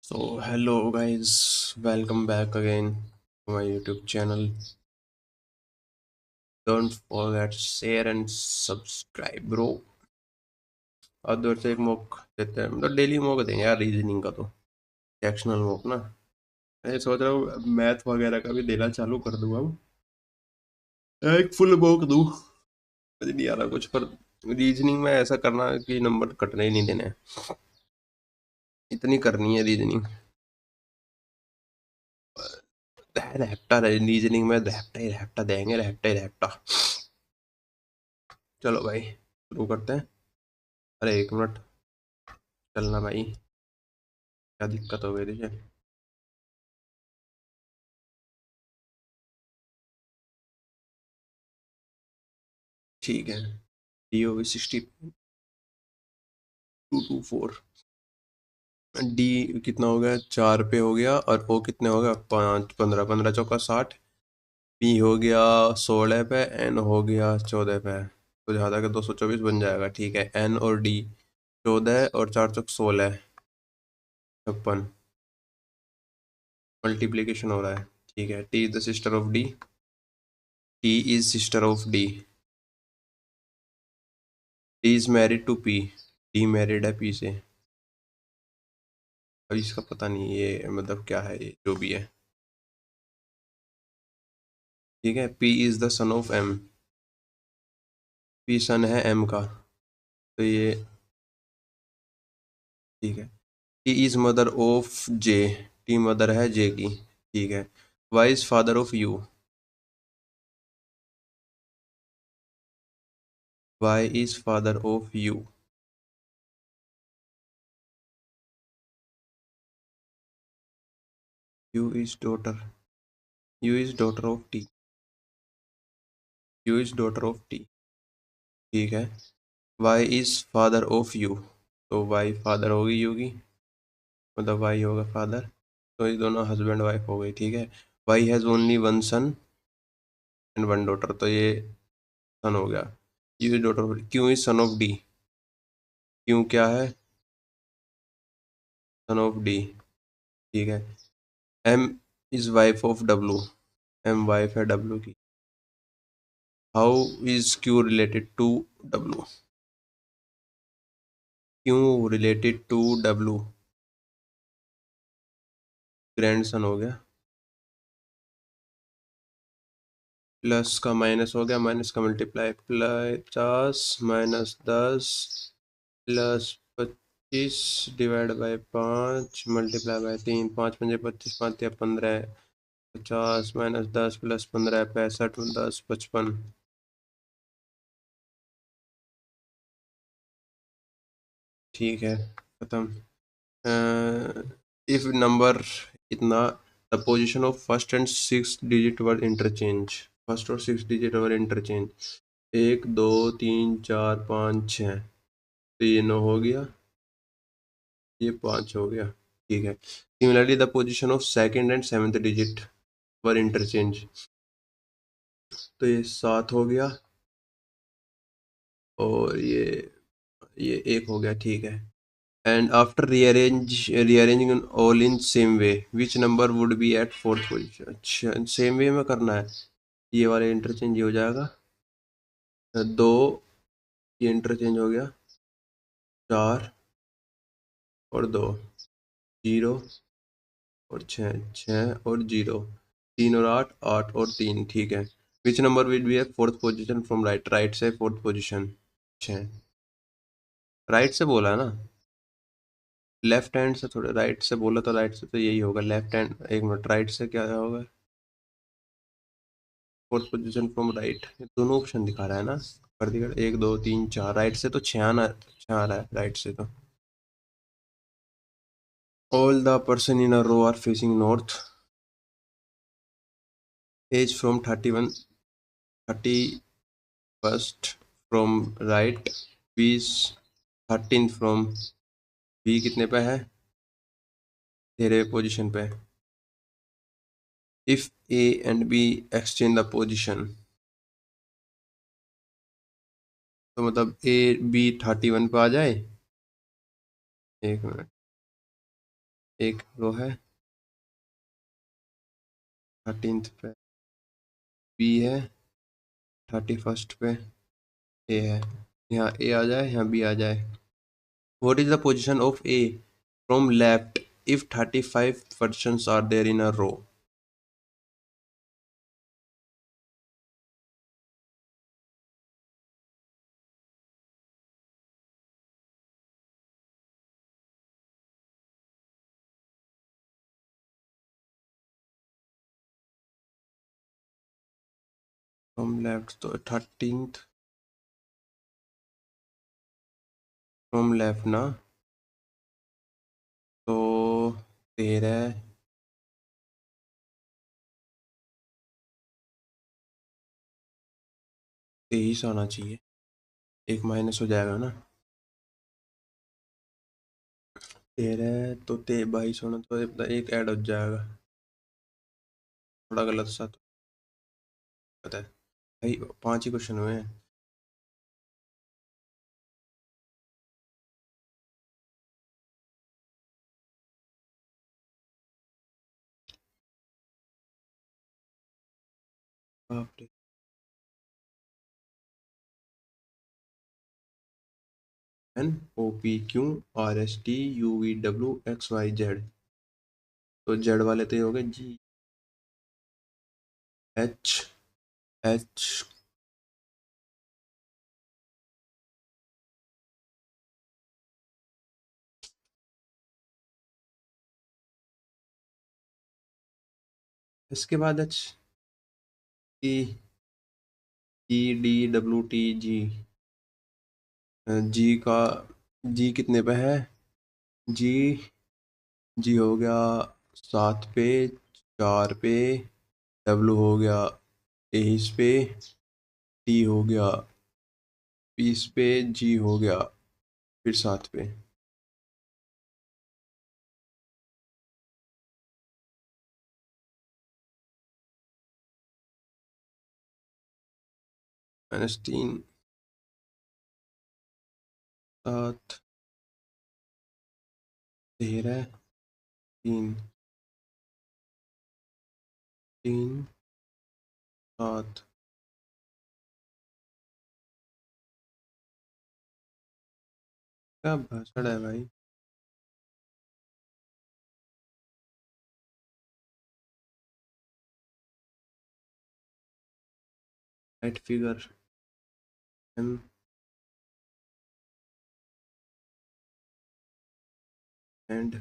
So, hello guys, welcome back again to my YouTube channel. Don't forget share and subscribe, bro. और से एक mock देते हैं, मतलब डेली मॉक देंगे यार, रीजनिंग का तो सेक्शनल मॉक ना। मैं सोच रहा हूँ मैथ वगैरह का भी देना चालू कर दूंगा अब। एक फुल मॉक दूँ, मुझे नहीं आ रहा कुछ, पर रीजनिंग में ऐसा करना है कि नंबर कटने ही नहीं देने हैं। इतनी करनी है रीजनिंग। रैप्टा रीजनिंग में रैप्टा देंगे, रैप्टा। चलो भाई शुरू करते हैं। अरे एक मिनट, चलना भाई, क्या दिक्कत हो गई थी? ठीक है। D O V 6224। डी कितना हो गया? 4 पे हो गया, और ओ कितने हो गया? 5, 15, 15 चौका 60। पी हो गया 16 पे, एन हो गया 14 पे। तो जहाँ तक 224 बन जाएगा। ठीक है, एन और डी 14 और 4 चौक 16, 56। मल्टीप्लीकेशन हो रहा है। ठीक है, T is the sister of D. T is sister of D. T is married to P. D married है पी से। अब इसका पता नहीं ये मतलब क्या है, ये जो भी है। ठीक है, P is the son of M. P son है एम का, तो ये ठीक है। T is mother of J. T mother है जे की। ठीक है। Y is father of U. Y is father of U. U is daughter. U is daughter of T. U is daughter of T. ठीक है। Y is father of U. तो Y father होगी U की, मतलब Y होगा father. तो ये दोनों हस्बैंड वाइफ हो गई। ठीक है। Y has only one sun and one daughter, तो ये सन हो गया। यू इज डॉटर ऑफ, क्यों इज सन ऑफ डी। क्यों क्या है? Son of D. ठीक है। M is wife of W. M wife है डब्लू की। How is Q related to W. क्यों रिलेटेड टू डब्लू। ग्रैंडसन हो गया। प्लस का माइनस हो गया, माइनस का multiply. Plus 50 minus 10 plus 25 divide by 5 multiply by 3। 5 पंजे 25, 5 या 15। 50 माइनस 10 प्लस 15 65, 10 55। ठीक है, खत्म। इफ नंबर इतना, the position of first and six digit were interchange. First और सिक्स डिजिट वर इंटरचेंज। 1 2 3 4 5 6, तो ये 9 हो गया, ये 5 हो गया। ठीक है। Similarly the position of second and seventh digit were interchange. तो ये 7 हो गया, और ये 1 हो गया। ठीक है। And after rearranging all in same way, which number would be at fourth position? अच्छा, सेम वे में करना है। ये वाले इंटरचेंज हो जाएगा। 2, ये इंटरचेंज हो गया। 4 और 2, 0 और 6, 6 और 0, 3 और 8, 8 और 3। ठीक है। Which number will be at fourth position from right. Right से फोर्थ पोजिशन। 6। राइट से बोला है ना, लेफ्ट हैंड से थोड़े, राइट से बोला तो राइट से तो यही होगा लेफ्ट हैंड। एक मिनट, राइट से क्या होगा? फोर्थ पोजीशन फ्रॉम राइट, दोनों ऑप्शन दिखा रहा है ना। कर दिया 1 2 3 4, राइट से तो 6 आना, 6 आ रहा है राइट से तो। All the person in a row are facing north. As from 31, 31st from right. बीस 13 फ्रॉम, बी कितने पे है? तेरे पोजीशन पे। If A and B exchange the position, तो मतलब ए बी 31 पे आ जाए। एक मिनट, एक रो है, 13th पे बी है, 31st पे ए है। यहाँ ए आ जाए, यहाँ बी आ जाए। What is the position of A from left if 35 persons are there in a row? From left, तो 13th from left ना, तो 13 23 आना चाहिए। एक माइनस हो जाएगा ना, 13 तो 22 होना, तो एक ऐड हो जाएगा। थोड़ा गलत सा तो पता है भाई, 5 ही क्वेश्चन हुए हैं। बाप रे। N O P Q R S T U V W X Y Z, तो जेड वाले तो ये हो गए जी एच एच। इसके बाद H E E D W T G. G का, जी कितने पे है? जी, जी हो गया 7 पे, 4 पे, डब्ल्यू हो गया 23 पे, टी हो गया 20 पे, जी हो गया फिर 7 पे। -3, 7, 13, 3, 3, 7। क्या भाषण है भाई। Right figure M and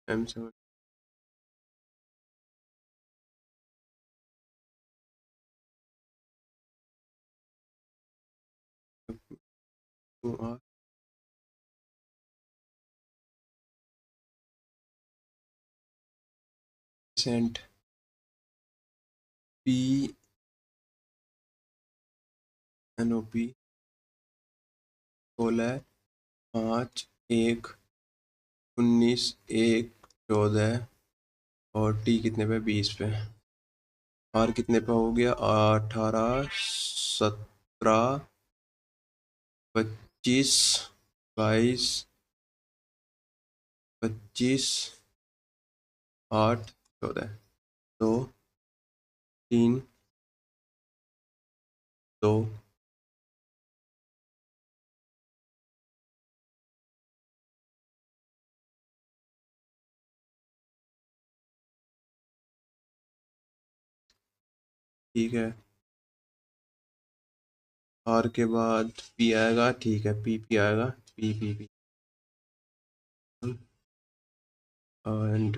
M7 R cent P N O P 16, 5, 1, 19, 1, 14, और टी कितने पे? 20 पे। आर कितने पे हो गया? 18, 17, 25, 22, 25, 8, 14, 2, 3, 2। ठीक है, आर के बाद पी आएगा, ठीक है, पी पी आएगा, P P P and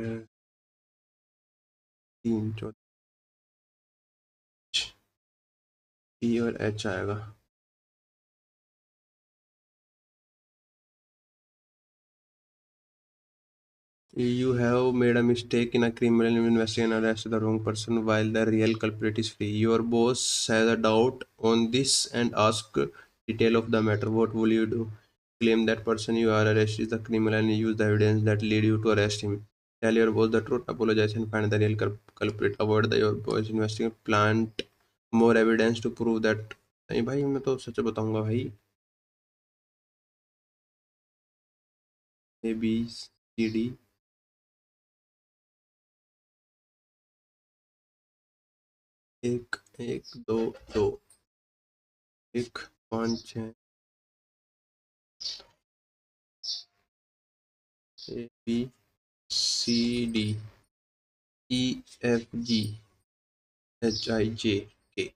3, 4, P और एच आएगा। You have made a mistake in a criminal investigation and arrested the wrong person while the real culprit is free. Your boss has a doubt on this and ask detail of the matter. What will you do? Claim that person you are arrested is the criminal and use the evidence that lead you to arrest him. Tell your boss the truth, apologize and find the real culprit. Avoid the your boss investigation. Plant more evidence to prove that। नहीं भाई, मैं तो सच बताऊंगा भाई। A B C D, 1 1 2 2, 1 5 6, A B C D E F G H I J K.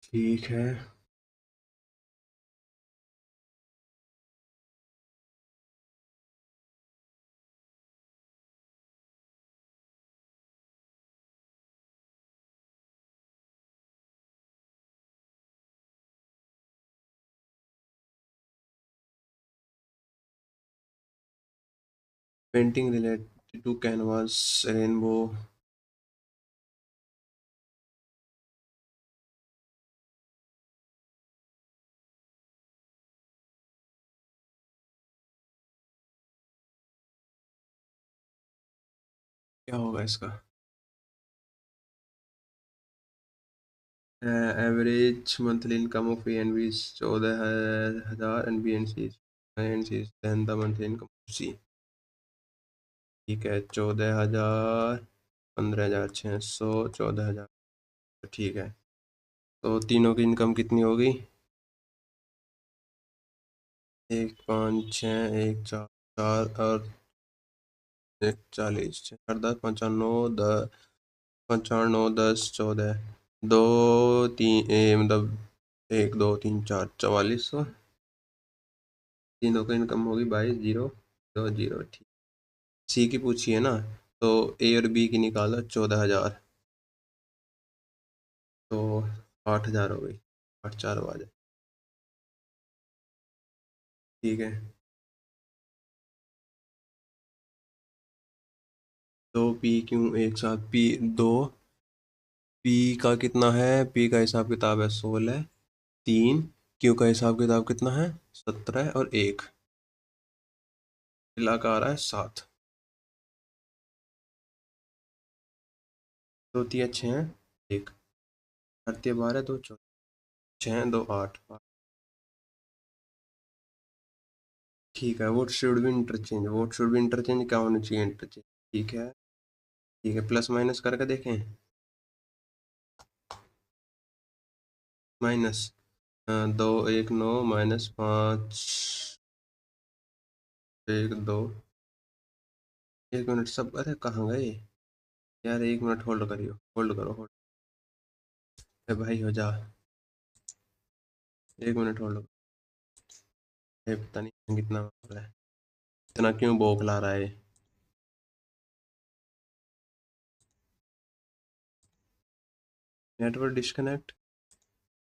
ठीक है। Painting related to canvas rainbow. क्या होगा इसका? Average monthly income of A and B 14,000 and B and C then the monthly income C. ठीक है, 14,000, 15,600, 14,000। ठीक है, तो तीनों की इनकम कितनी होगी? 1 5 6, 1 4 4 और 1 40, 6 4 10 55 9 10, 55 9 10 14, 2 3 मतलब 1 2 3 4 4400। तीनों की इनकम होगी 22,000। ठीक। सी की पूछी है ना, तो ए और बी की निकालो 14,000, तो 8,000 हो गई। 8 4 बाजे। ठीक है, दो पी क्यों एक साथ पी दो, पी का कितना है? पी का हिसाब किताब है 16 3, क्यू का हिसाब किताब कितना है? 17 और 1, मिला का आ रहा है 7। दो तिया 6, 1 आरती 12 2 14, 6 2 8। ठीक है, vote should be interchange, vote should be interchange, क्या होना चाहिए? इंटरचेंज। ठीक है। ठीक है, प्लस माइनस करके देखें। माइनस 2 1 9 -5 1 2। 1 मिनट, सब अरे कहाँ गए यार? 1 मिनट होल्ड करियो, होल्ड करो, होल्ड। भाई हो जा, 1 मिनट होल्ड। पता नहीं कितना हो रहा है, इतना क्यों बौखला रहा है? नेटवर्क डिस्कनेक्ट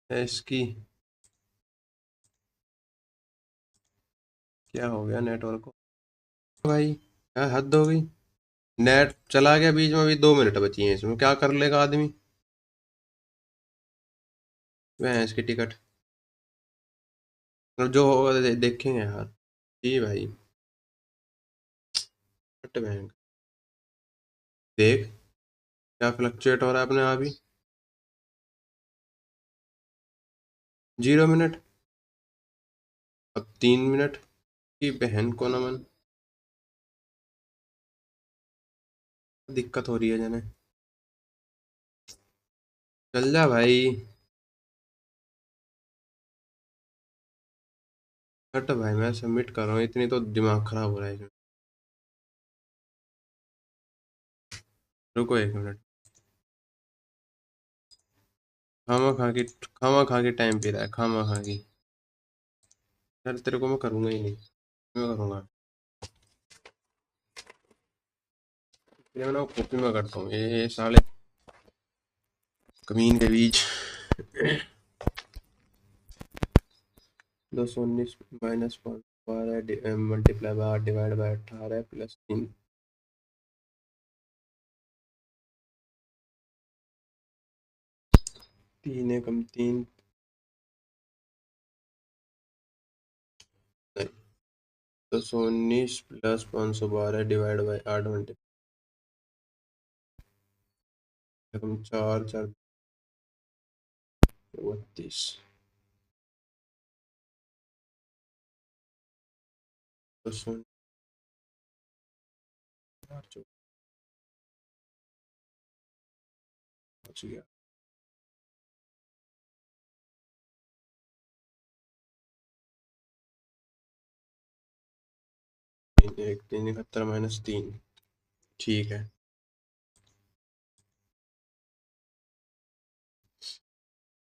है इसकी। क्या हो गया नेटवर्क को भाई? क्या हद हो गई? नेट चला गया बीच में, अभी 2 मिनट बची हैं, इसमें क्या कर लेगा आदमी? वह इसकी टिकट, मतलब जो होगा देखेंगे यार। जी भाई, हट बैंक। देख, क्या फ्लक्चुएट हो रहा है अपने आप ही। 0 मिनट, अब 3 मिनट की बहन को नमन। दिक्कत हो रही है जने। चल जा भाई, हट भाई, मैं सबमिट कर रहा हूँ, इतनी तो दिमाग खराब हो रहा है इसमें। रुको 1 मिनट। खामा खा के टाइम पी रहा है, खामा खा की। यार तेरे को मैं करूंगा ही नहीं, मैं करूंगा। ये मैं कॉपी में करता हूँ, ये साले कमीन के बीच। 219 -5 12 मल्टीप्लाई बाय 8 डिवाइड बाय 18 +3। 3 एकम 3 नहीं, 219 + 512 डिवाइड बाय 8 मल्टीप्लाई। रकम 4 4 32 तो 4 पहुंच गया। 3 1 3 71 -3। ठीक है।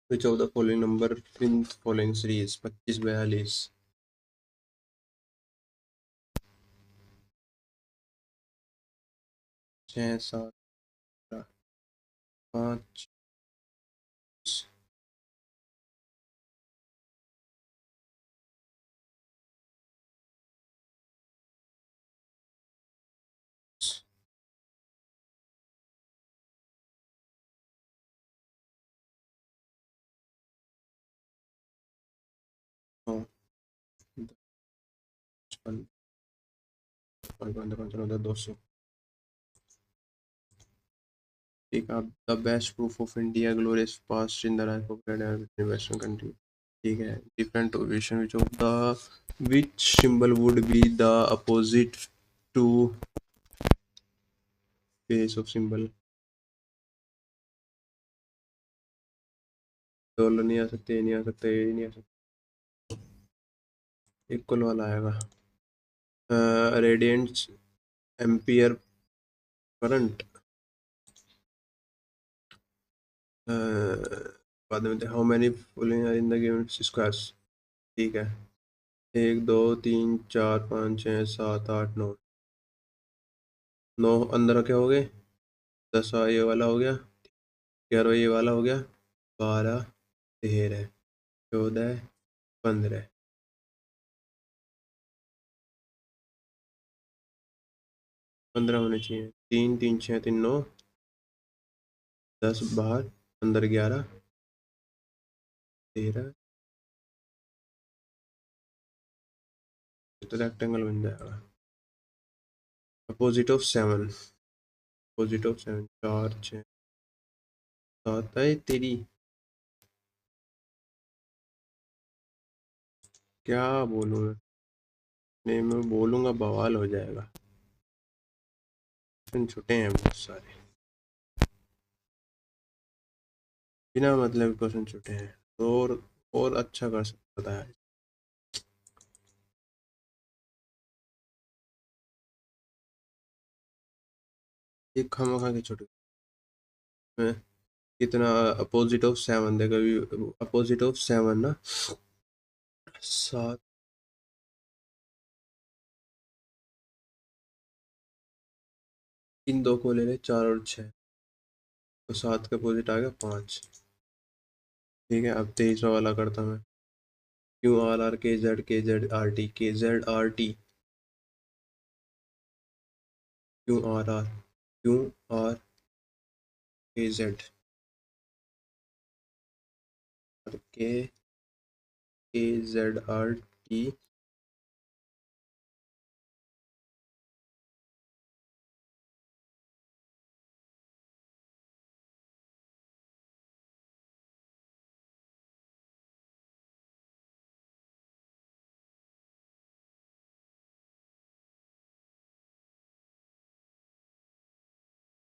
विच of the following number in following series 25 42 6 7 5 9 55 55 200। ठीक है। The best proof of India glorious past in the life of western country. ठीक है। Different ovation which of the which symbol would be the opposite to face of symbol. Dollar नहीं आ सकते, ये नहीं आ सकते, ये नहीं आ सकते। इक्वल वाला आएगा। रेडियंट्स एम्पियर करंट। बाद में how many फुलिंग in the given squares. ठीक है। 1 2 3 4 5 6 7 8 9। 9 अंदर क्या हो गए? 10 ये वाला हो गया। 11 ये वाला हो गया। 12 13 14 15। 15 होने चाहिए। 3 3 6 3 9 10 बाहर, अंदर 11 13। तो रेक्टेंगल बन जाएगा। Opposite of 7। अपोजिट ऑफ 7 4 6 7 है तेरी। क्या बोलूँ मैं? नहीं, मैं बोलूँगा बवाल हो जाएगा। क्वेश्चन छुटे हैं बहुत सारे, बिना मतलब क्वेश्चन छुटे हैं। तो और अच्छा कर सकता है। एक खामखा के छुटे हैं। कितना? अपोजिट ऑफ 7 देखो अभी। अपोजिट ऑफ 7 ना 7। इन दो को ले ले 4 और 6, तो 7 का अपोजिट आ गया 5। ठीक है। अब 23वां वाला करता मैं। Q R R K Z R T Q R R Q R K Z K K Z R T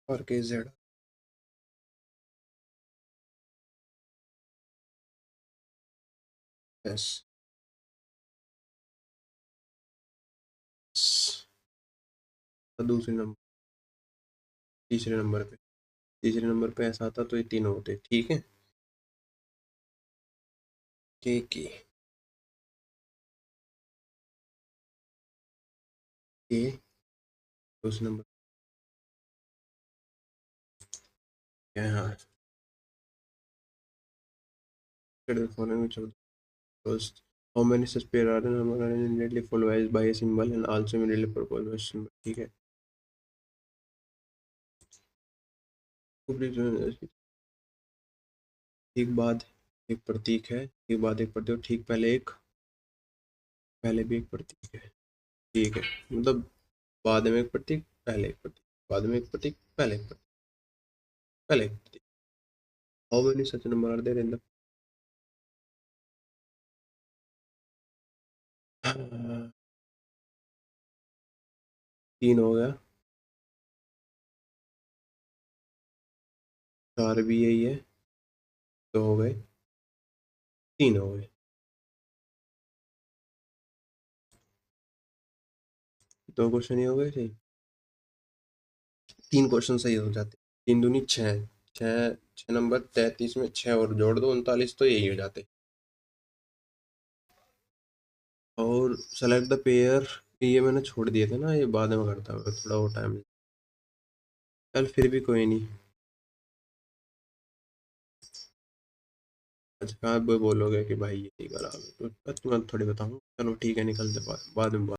और के जेड। यस। दूसरे नंबर तीसरे नंबर पे तीसरे नंबर पे ऐसा आता तो ये तीनों होते। ठीक है। ठीक है। ये दूसरे नंबर क्या है? हाँ। First, how many such pair are immediately followed by a symbol and also immediately proposed by a symbol। ठीक है। एक बाद एक प्रतीक है। एक बाद एक प्रतीक, ठीक पहले एक, पहले भी एक प्रतीक है। ठीक है। मतलब बाद में एक प्रतीक, पहले एक प्रतीक, बाद में एक प्रतीक, पहले एक प्रतीक। Collect. How many such number are there in the 3 हो गया, 4 भी यही है, 2 हो गए, 3 हो गए। 2 क्वेश्चन ही हो गए सही, 3 क्वेश्चन सही हो जाते। 3 दूनी 6, 6 6 नंबर 33 में 6 और जोड़ दो 39, तो यही हो जाते। और सेलेक्ट द पेयर, ये मैंने छोड़ दिए थे ना, ये बाद में करता हूँ थोड़ा वो टाइम। चल फिर भी कोई नहीं। अच्छा कहाँ बोलोगे कि भाई ये नहीं करा, तो मैं थोड़ी बताऊँ। चलो ठीक है, निकलते बाद में।